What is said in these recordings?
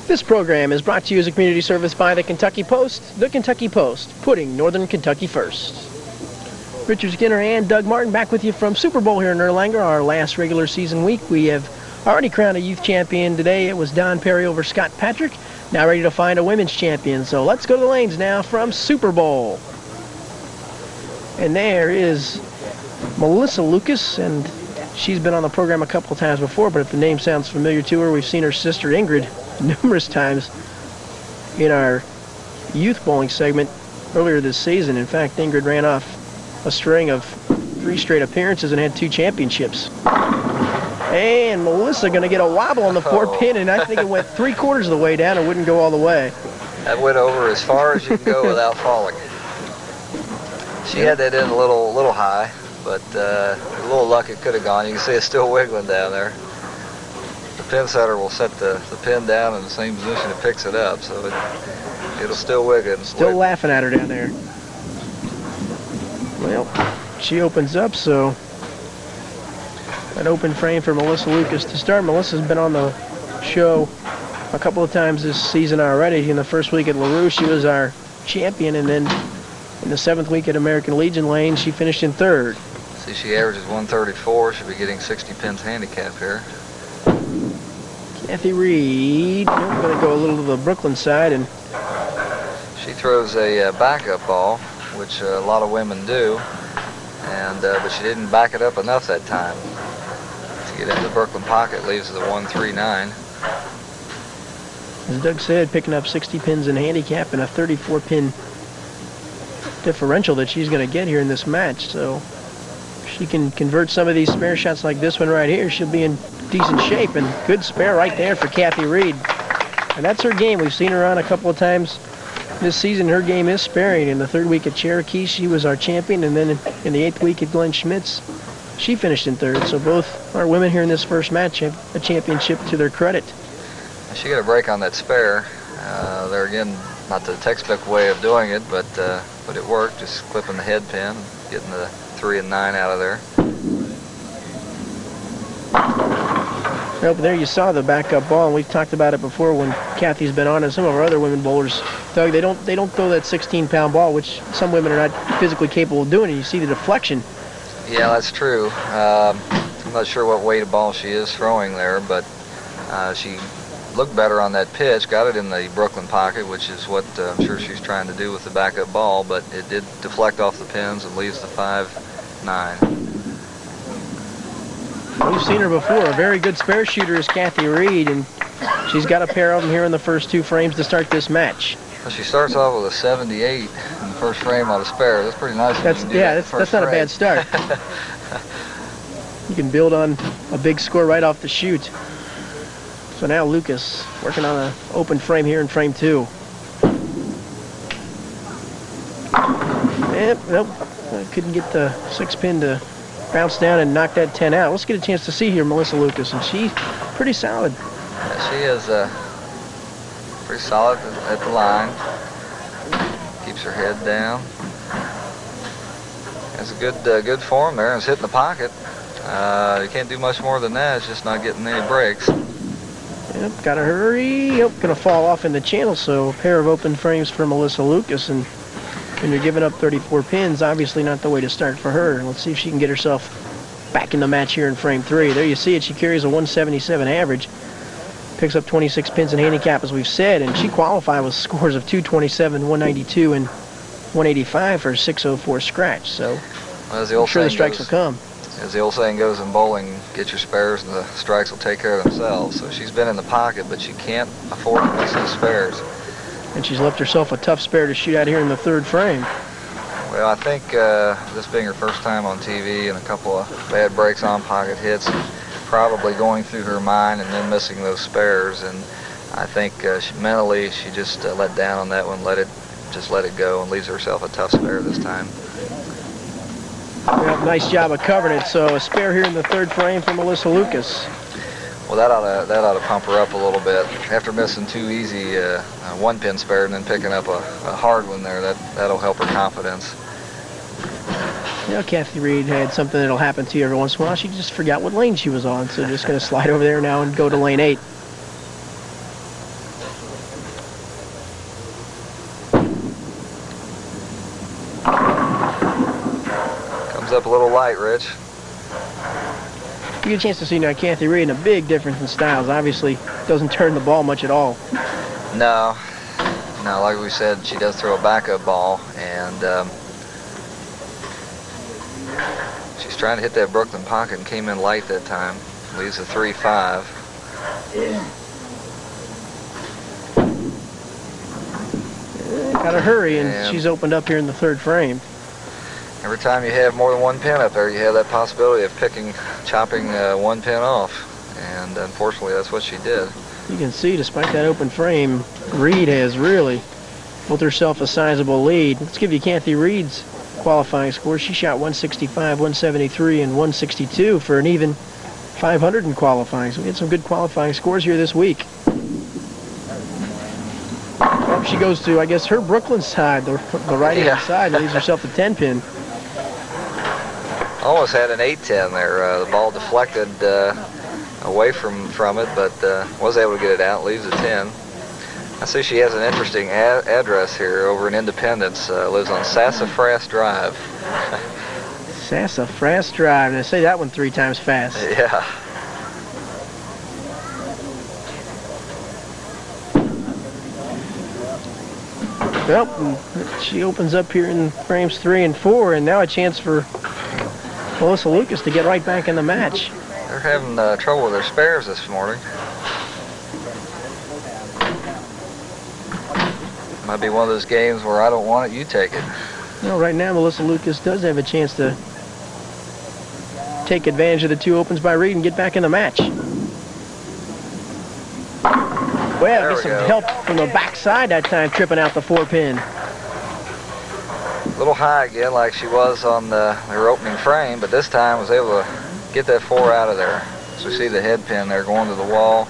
This program is brought to you as a community service by the Kentucky Post. The Kentucky Post, putting Northern Kentucky first. Richard Skinner and Doug Martin back with you from Super Bowl here in Erlanger, our last regular season week. We have already crowned a youth champion today. It was Don Perry over Scott Patrick. Now ready to find a women's champion. So let's go to the lanes now from Super Bowl. And there is Melissa Lukacs, and she's been on the program a couple of times before, but if the name sounds familiar to her, we've seen her sister Ingrid numerous times in our youth bowling segment earlier this season. In fact, Ingrid ran off a string of 3 straight appearances and had 2 championships. And Melissa going to get a wobble on the 4-pin, and I think it went 3/4 of the way down. It wouldn't go all the way. That went over as far as you can go without falling. She had that in a little high, but a little luck it could have gone. You can see it's still wiggling down there. The pin setter will set the pin down in the same position it picks it up, so it'll still wiggle. Still laughing at her down there. Well, she opens up, so an open frame for Melissa Lukacs to start. Melissa's been on the show a couple of times this season already. In the first week at LaRue, she was our champion, and then in the 7th week at American Legion Lane, she finished in 3rd. See, she averages 134. She'll be getting 60 pins handicap here. Kathy Reid, going to go a little to the Brooklyn side, and she throws a backup ball, which a lot of women do, and but she didn't back it up enough that time. To get into the Brooklyn pocket leaves the 139. As Doug said, picking up 60 pins in handicap and a 34-pin differential that she's going to get here in this match. So if she can convert some of these spare shots like this one right here, she'll be in decent shape. And good spare right there for Kathy Reid. And that's her game. We've seen her on a couple of times this season. Her game is sparing. In the 3rd week at Cherokee, she was our champion, and then in the 8th week at Glenn Schmitz, she finished in 3rd. So both our women here in this first match have a championship to their credit. She got a break on that spare. There again, not the textbook way of doing it, but it worked. Just clipping the head pin, getting the 3 and 9 out of there. Well, there you saw the backup ball, and we've talked about it before when Kathy's been on, and some of our other women bowlers, Doug, they don't throw that 16-pound ball, which some women are not physically capable of doing, and you see the deflection. Yeah, that's true. I'm not sure what weight of ball she is throwing there, but she looked better on that pitch, got it in the Brooklyn pocket, which is what I'm sure she's trying to do with the backup ball, but it did deflect off the pins and leaves the 5-9. We've seen her before. A very good spare shooter is Kathy Reid, and she's got a pair of them here in the first 2 frames to start this match. Well, she starts off with a 78 in the first frame on a spare. That's pretty nice. That's not a bad start. You can build on a big score right off the chute. So now Lukacs working on an open frame here in frame 2. Nope, couldn't get the 6-pin to bounce down and knock that 10 out. Let's get a chance to see here Melissa Lukacs, and she's pretty solid. Yeah, she is pretty solid at the line. Keeps her head down. Has a good form there. It's hitting the pocket. You can't do much more than that. It's just not getting any breaks. Yep, gotta hurry. Yep, gonna fall off in the channel. So a pair of open frames for Melissa Lukacs, and when you're giving up 34 pins, obviously not the way to start for her. Let's see if she can get herself back in the match here in frame 3. There you see it. She carries a 177 average. Picks up 26 pins in handicap, as we've said, and she qualified with scores of 227, 192, and 185 for a 604 scratch. So I'm sure the strikes will come. As the old saying goes in bowling, get your spares and the strikes will take care of themselves. So she's been in the pocket, but she can't afford to miss those spares. And she's left herself a tough spare to shoot out here in the 3rd frame. Well, I think this being her first time on TV and a couple of bad breaks on pocket hits, probably going through her mind and then missing those spares. And I think mentally she just let down on that one, let it go, and leaves herself a tough spare this time. Well, nice job of covering it. So a spare here in the 3rd frame for Melissa Lukacs. Well, that ought to pump her up a little bit. After missing 2 easy 1-pin spare and then picking up a hard one there, that'll help her confidence. You know, Kathy Reid had something that'll happen to you every once in a while. She just forgot what lane she was on, so just going to slide over there now and go to lane 8. up a little light, Rich. You get a chance to see now Kathy Reid, and a big difference in styles. Obviously, doesn't turn the ball much at all. No, like we said, she does throw a backup ball, and she's trying to hit that Brooklyn pocket and came in light that time. Leaves a 3-5. Gotta hurry, and she's opened up here in the third frame. Every time you have more than one pin up there, you have that possibility of chopping one pin off, and unfortunately that's what she did. You can see, despite that open frame, Reid has really built herself a sizable lead. Let's give you Kathy Reid's qualifying score. She shot 165, 173, and 162 for an even 500 in qualifying. So we had some good qualifying scores here this week. Well, she goes to, I guess, her Brooklyn side, the right-hand side, and leaves herself a 10-pin. Almost had an 8-10 there. The ball deflected away from it, but was able to get it out. Leaves a 10. I see she has an interesting address here over in Independence. Lives on Sassafras Drive. Sassafras Drive. And I say that one 3 times fast. Yeah. Well, she opens up here in frames 3 and 4, and now a chance for Melissa Lucas to get right back in the match. They're having trouble with their spares this morning. Might be one of those games where I don't want it, you take it. No, right now Melissa Lucas does have a chance to take advantage of the 2 opens by Reid and get back in the match. Well, get some help from the backside that time, tripping out the 4-pin. A little high again, like she was on her opening frame, but this time was able to get that 4 out of there. So we see the head pin there going to the wall,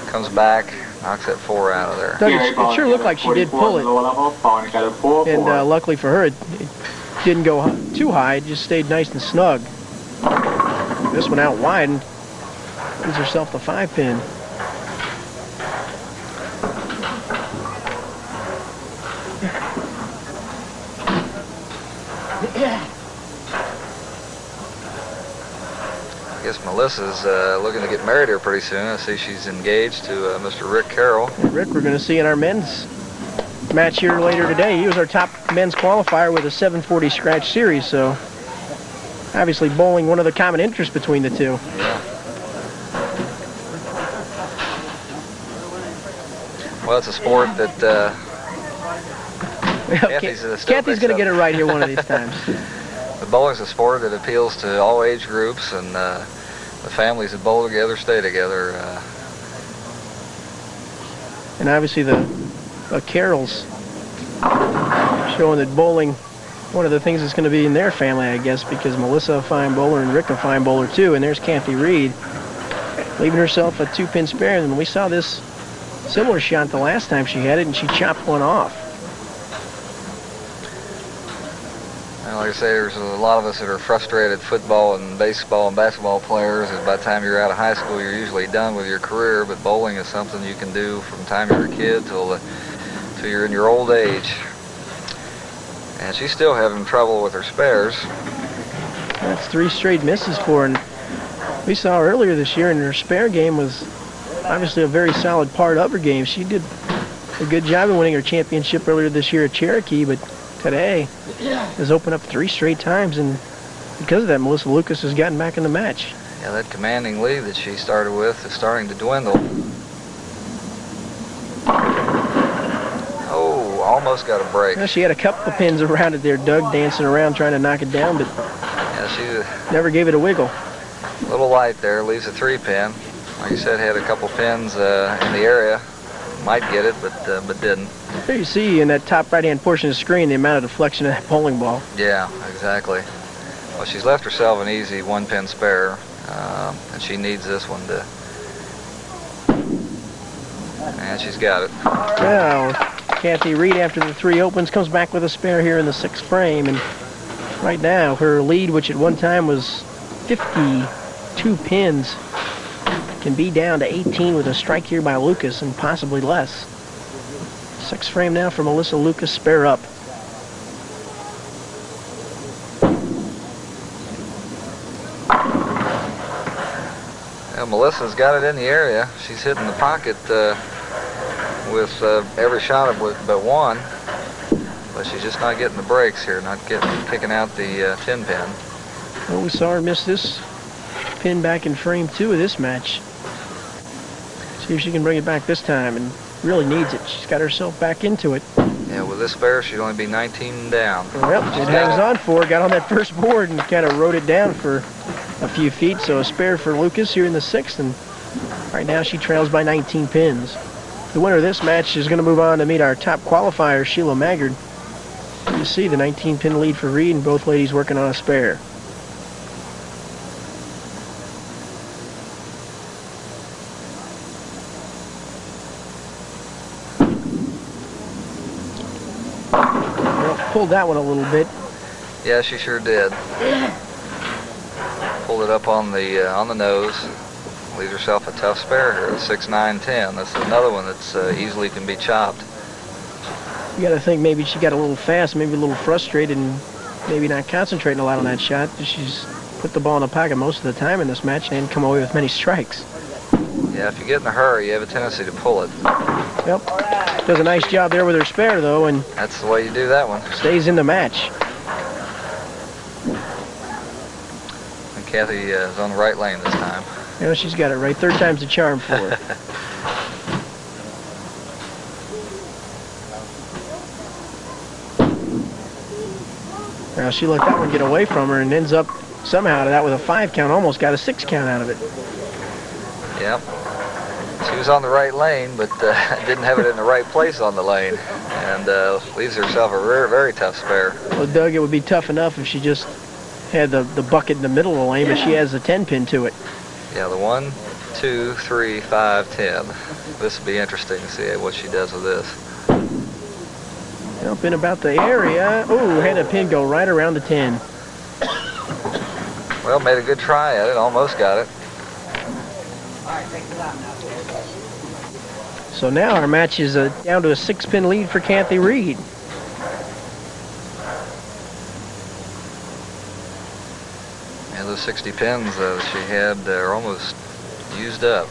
comes back, knocks that 4 out of there. Doug, it sure looked like she did pull it, and luckily for her, it didn't go too high. It just stayed nice and snug. This one out wide and gives herself the 5-pin. I guess Melissa's looking to get married here pretty soon. I see she's engaged to Mr. Rick Carroll. Rick, we're going to see in our men's match here later today. He was our top men's qualifier with a 740 scratch series, so obviously bowling one of the common interests between the two. Yeah. Well, it's a sport that Kathy's going to get it right here one of these times. The bowling's a sport that appeals to all age groups, and the families that bowl together stay together. And obviously the Carrolls showing that bowling, one of the things that's going to be in their family, I guess, because Melissa a fine bowler and Rick a fine bowler too, and there's Kathy Reid leaving herself a 2-pin spare. And we saw this similar shot the last time she had it, and she chopped one off. And like I say, there's a lot of us that are frustrated football and baseball and basketball players, and by the time you're out of high school, you're usually done with your career, but bowling is something you can do from the time you're a kid till you're in your old age. And she's still having trouble with her spares. That's 3 straight misses for her. And we saw earlier this year, and her spare game was obviously a very solid part of her game. She did a good job of winning her championship earlier this year at Cherokee, but today has opened up 3 straight times, and because of that, Melissa Lucas has gotten back in the match. Yeah, that commanding lead that she started with is starting to dwindle. Oh, almost got a break. Well, she had a couple of pins around it there, Doug, dancing around trying to knock it down, but she never gave it a wiggle. A little light there, leaves a 3-pin. Like you said, had a couple pins in the area. Might get it, but didn't. There you see in that top right-hand portion of the screen the amount of deflection of that bowling ball. Yeah, exactly. Well, she's left herself an easy 1-pin spare, and she needs this one to. And she's got it. Well, Kathy Reid, after the 3 opens, comes back with a spare here in the 6th frame, and right now her lead, which at one time was 52 pins, can be down to 18 with a strike here by Lucas, and possibly less. 6th frame now for Melissa Lucas, spare up. Melissa's got it in the area. She's hitting the pocket with every shot but one, but she's just not getting the breaks here, not kicking out the 10 pin. Well, we saw her miss this pin back in frame 2 of this match. See if she can bring it back this time, and really needs it. She's got herself back into it. Yeah, with this spare, she'd only be 19 down. Well, it hangs on for her, got on that first board and kind of rode it down for a few feet. So a spare for Lucas here in the 6th, and right now she trails by 19 pins. The winner of this match is going to move on to meet our top qualifier, Sheila Maggard. You see the 19-pin lead for Reid, and both ladies working on a spare. Pulled that one a little bit. Yeah, she sure did. Pulled it up on the nose. Leaves herself a tough spare here. 6, 9, 10. That's another one that's easily can be chopped. You got to think maybe she got a little fast, maybe a little frustrated, and maybe not concentrating a lot on that shot. She's put the ball in the pocket most of the time in this match and didn't come away with many strikes. Yeah, if you get in a hurry, you have a tendency to pull it. Yep. Does a nice job there with her spare, though, and that's the way you do that one. Stays in the match. And Kathy is on the right lane this time. Yeah, she's got it right. 3rd time's the charm for her. Now she let that one get away from her and ends up somehow to that with a 5 count. Almost got a 6 count out of it. Yep. She was on the right lane, but didn't have it in the right place on the lane, and leaves herself a very, very tough spare. Well, Doug, it would be tough enough if she just had the bucket in the middle of the lane, but she has the 10 pin to it. Yeah, the 1, 2, 3, 5, 10. This will be interesting to see what she does with this. Up in about the area. Oh, had a pin go right around the 10. Well, made a good try at it. Almost got it. So now our match is down to a 6-pin lead for Kathy Reid. And those 60 pins she had are almost used up.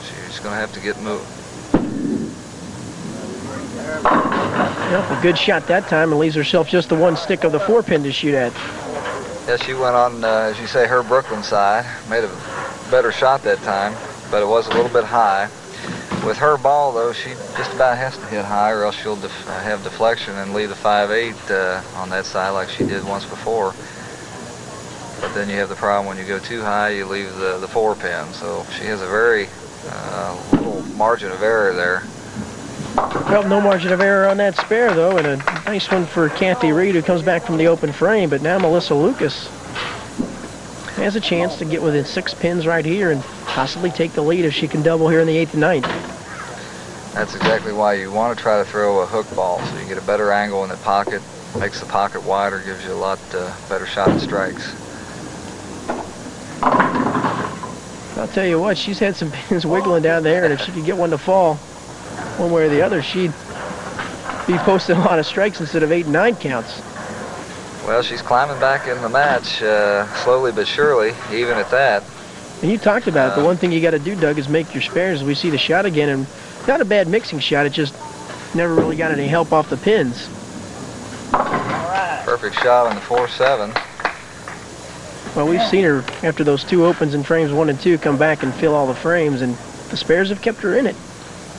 She's going to have to get moved. Yep, a good shot that time, and leaves herself just the 1 stick of the 4-pin to shoot at. Yeah, she went on, as you say, her Brooklyn side. Made a better shot that time, but it was a little bit high. With her ball, though, she just about has to hit high, or else she'll have deflection and leave the 5-8 on that side like she did once before. But then you have the problem when you go too high, you leave the 4-pin. So she has a very little margin of error there. Well, no margin of error on that spare, though, and a nice one for Kathy Reid, who comes back from the open frame. But now Melissa Lucas has a chance to get within 6 pins right here and possibly take the lead if she can double here in the 8th and 9th. That's exactly why you want to try to throw a hook ball, so you get a better angle in the pocket, makes the pocket wider, gives you a lot better shot at strikes. I'll tell you what, she's had some pins wiggling down there, and if she could get one to fall one way or the other, she'd be posting a lot of strikes instead of 8 and 9 counts. Well, she's climbing back in the match slowly but surely, even at that. And you talked about it. The one thing you got to do, Doug, is make your spares. We see the shot again, and not a bad mixing shot. It just never really got any help off the pins. Perfect shot on the 4-7. Well, we've seen her, after those 2 opens in frames 1 and 2, come back and fill all the frames, and the spares have kept her in it.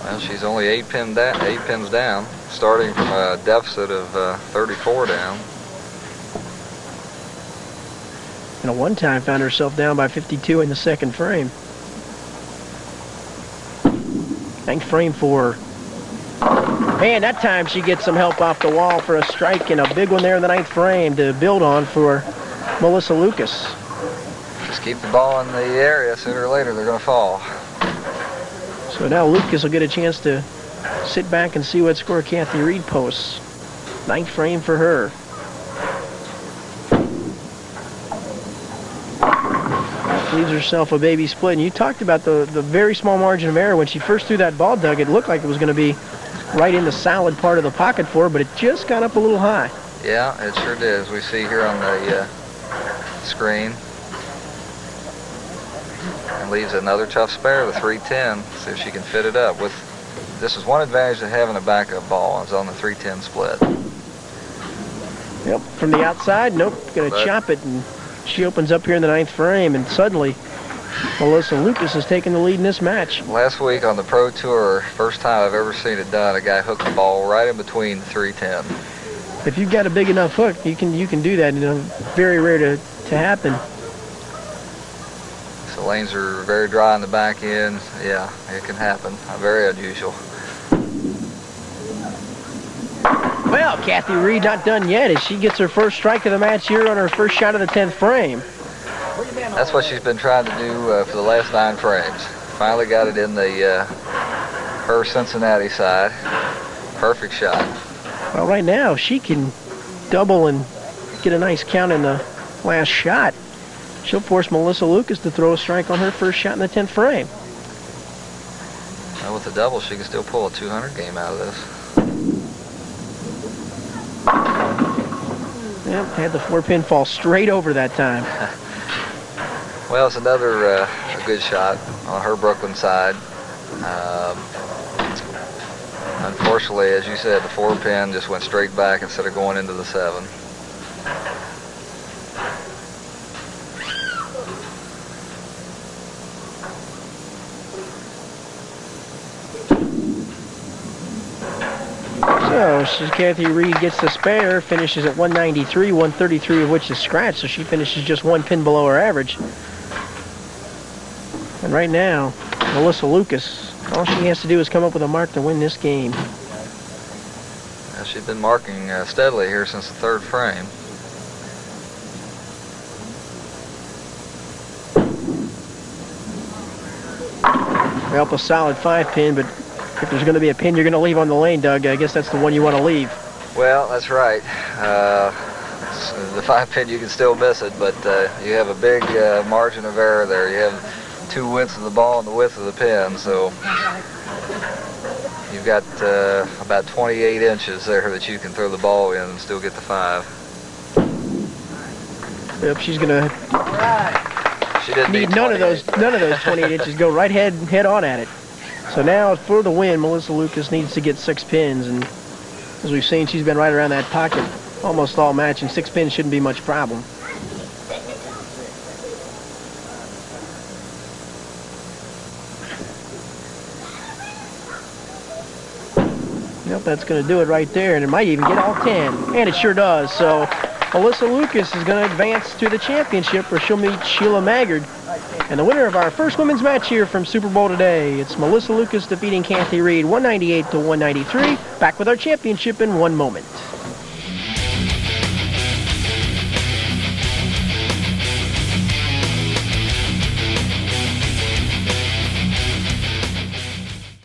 Well, she's only 8 pins down, starting from a deficit of 34 down. And at one time found herself down by 52 in the 2nd frame. 9th frame for her. And that time she gets some help off the wall for a strike, and a big one there in the 9th frame to build on for Melissa Lucas. Just keep the ball in the area. Sooner or later, they're going to fall. So now Lucas will get a chance to sit back and see what score Kathy Reid posts. 9th frame for her. Leaves herself a baby split. And you talked about the very small margin of error. When she first threw that ball, Doug, it looked like it was going to be right in the solid part of the pocket for her, but it just got up a little high. Yeah, it sure did, as we see here on the screen. and leaves another tough spare, the 310. See if she can fit it up. This is one advantage of having a backup ball. It's on the 310 split. Yep, from the outside, nope, going to chop it, and she opens up here in the 9th frame, and suddenly Melissa Lucas has taken the lead in this match. Last week on the Pro Tour, first time I've ever seen it done, a guy hooked the ball right in between the 310. If you've got a big enough hook, you can do that. You know, very rare to happen. So lanes are very dry on the back end. Yeah, it can happen. Very unusual. Well, Kathy Reid not done yet as she gets her first strike of the match here on her first shot of the 10th frame. That's what she's been trying to do for the last 9 frames. Finally got it in the her Cincinnati side. Perfect shot. Well, right now she can double and get a nice count in the last shot. She'll force Melissa Lucas to throw a strike on her first shot in the 10th frame. Well, with the double, she can still pull a 200 game out of this. Yep, had the 4-pin fall straight over that time. Well, it's another a good shot on her Brooklyn side. Unfortunately, as you said, the 4-pin just went straight back instead of going into the 7. So Kathy Reid gets the spare, finishes at 193, 133 of which is scratch, so she finishes just 1 pin below her average. And right now, Melissa Lucas, all she has to do is come up with a mark to win this game. Well, she's been marking steadily here since the 3rd frame. Well, a solid 5-pin, but if there's going to be a pin you're going to leave on the lane, Doug, I guess that's the one you want to leave. Well, that's right. The 5-pin, you can still miss it, but you have a big margin of error there. You have 2 widths of the ball and the width of the pin, so you've got about 28 inches there that you can throw the ball in and still get the 5. Yep, she's going to She didn't need none of those 28 inches. Go right head on at it. So now for the win, Melissa Lucas needs to get 6 pins, and as we've seen, she's been right around that pocket almost all match, and 6 pins shouldn't be much problem. Yep, that's going to do it right there, and it might even get all 10, and it sure does. So Melissa Lucas is going to advance to the championship, where she'll meet Sheila Maggard. And the winner of our first women's match here from Super Bowl today, it's Melissa Lucas defeating Kathy Reid 198 to 193. Back with our championship in 1 moment.